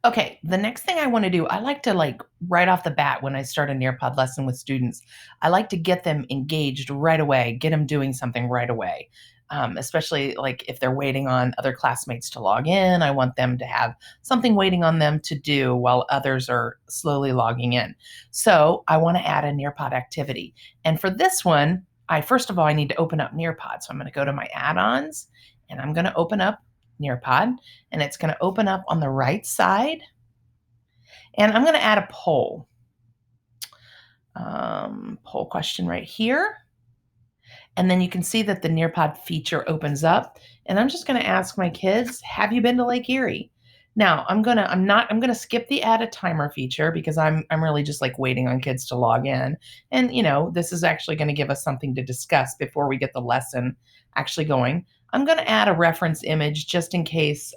Okay, the next thing I want to do, I like to right off the bat when I start a Nearpod lesson with students, I like to get them engaged right away, get them doing something right away. Especially like if they're waiting on other classmates to log in, I want them to have something waiting on them to do while others are slowly logging in. So I want to add a Nearpod activity. And for this one, I first of all, I need to open up Nearpod. So I'm going to go to my add-ons and I'm going to open up Nearpod and it's going to open up on the right side. And I'm going to add a poll. Poll question right here. And then you can see that the Nearpod feature opens up. And I'm just going to ask my kids, have you been to Lake Erie? Now I'm gonna skip the add a timer feature because I'm really just like waiting on kids to log in. And this is actually going to give us something to discuss before we get the lesson actually going. I'm going to add a reference image just in case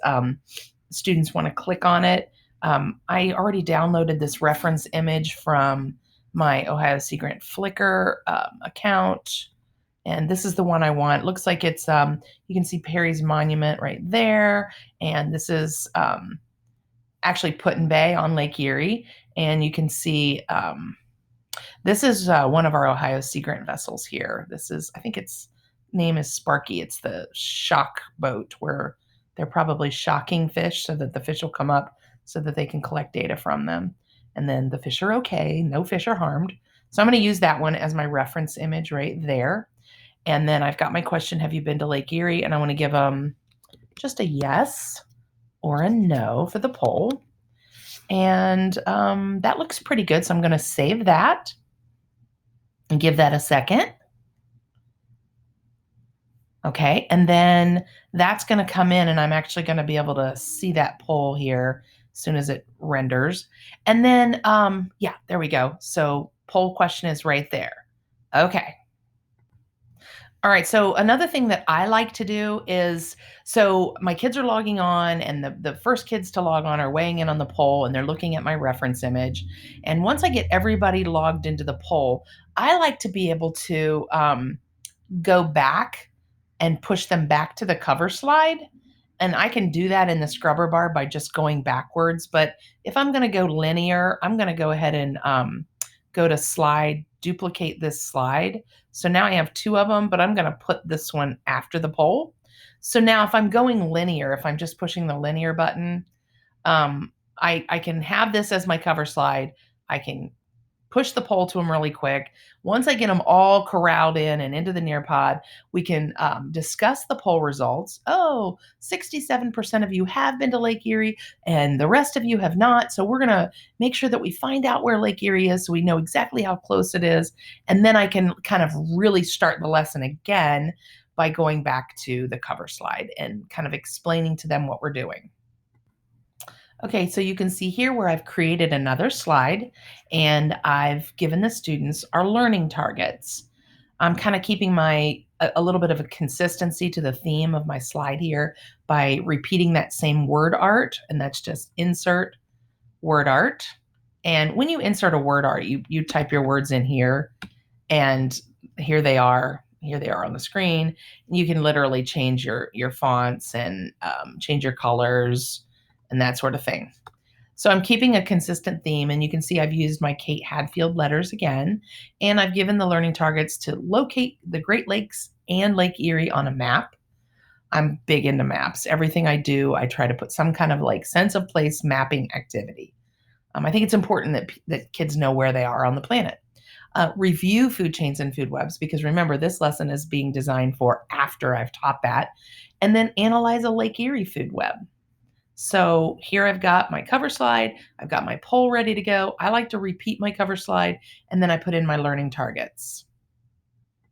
students want to click on it. I already downloaded this reference image from my Ohio Sea Grant Flickr account. And this is the one I want. It looks like it's, you can see Perry's Monument right there. And this is actually Put-in-Bay on Lake Erie. And you can see this is one of our Ohio Sea Grant vessels here. This is, I think its name is Sparky. It's the shock boat where they're probably shocking fish so that the fish will come up so that they can collect data from them. And then the fish are okay. No fish are harmed. So I'm going to use that one as my reference image right there. And then I've got my question, have you been to Lake Erie? And I want to give them just a yes or a no for the poll. And that looks pretty good. So I'm going to save that and give that a second. Okay, and then that's going to come in and I'm actually going to be able to see that poll here as soon as it renders. And then, yeah, there we go. So poll question is right there. Okay. All right, so another thing that I like to do is, so my kids are logging on and the first kids to log on are weighing in on the poll and they're looking at my reference image. And once I get everybody logged into the poll, I like to be able to go back and push them back to the cover slide. And I can do that in the scrubber bar by just going backwards. But if I'm going to go linear, I'm going to go ahead and go to slide, duplicate this slide. So now I have two of them, but I'm going to put this one after the poll. So now if I'm going linear, if I'm just pushing the linear button, I can have this as my cover slide. I can push the poll to them really quick. Once I get them all corralled in and into the Nearpod, we can discuss the poll results. Oh, 67% of you have been to Lake Erie and the rest of you have not. So we're going to make sure that we find out where Lake Erie is so we know exactly how close it is. And then I can kind of really start the lesson again by going back to the cover slide and kind of explaining to them what we're doing. Okay, so you can see here where I've created another slide and I've given the students our learning targets. I'm kind of keeping a little bit of a consistency to the theme of my slide here by repeating that same word art, and that's just insert word art. And when you insert a word art, you type your words in here, and here they are. Here they are on the screen. You can literally change your fonts and change your colors and that sort of thing. So I'm keeping a consistent theme, and you can see I've used my Kate Hadfield letters again, and I've given the learning targets to locate the Great Lakes and Lake Erie on a map. I'm big into maps. Everything I do, I try to put some kind of like sense of place mapping activity. I think it's important that kids know where they are on the planet. Review food chains and food webs, because remember, this lesson is being designed for after I've taught that. And then analyze a Lake Erie food web. So here I've got my cover slide, I've got my poll ready to go. I like to repeat my cover slide, and then I put in my learning targets.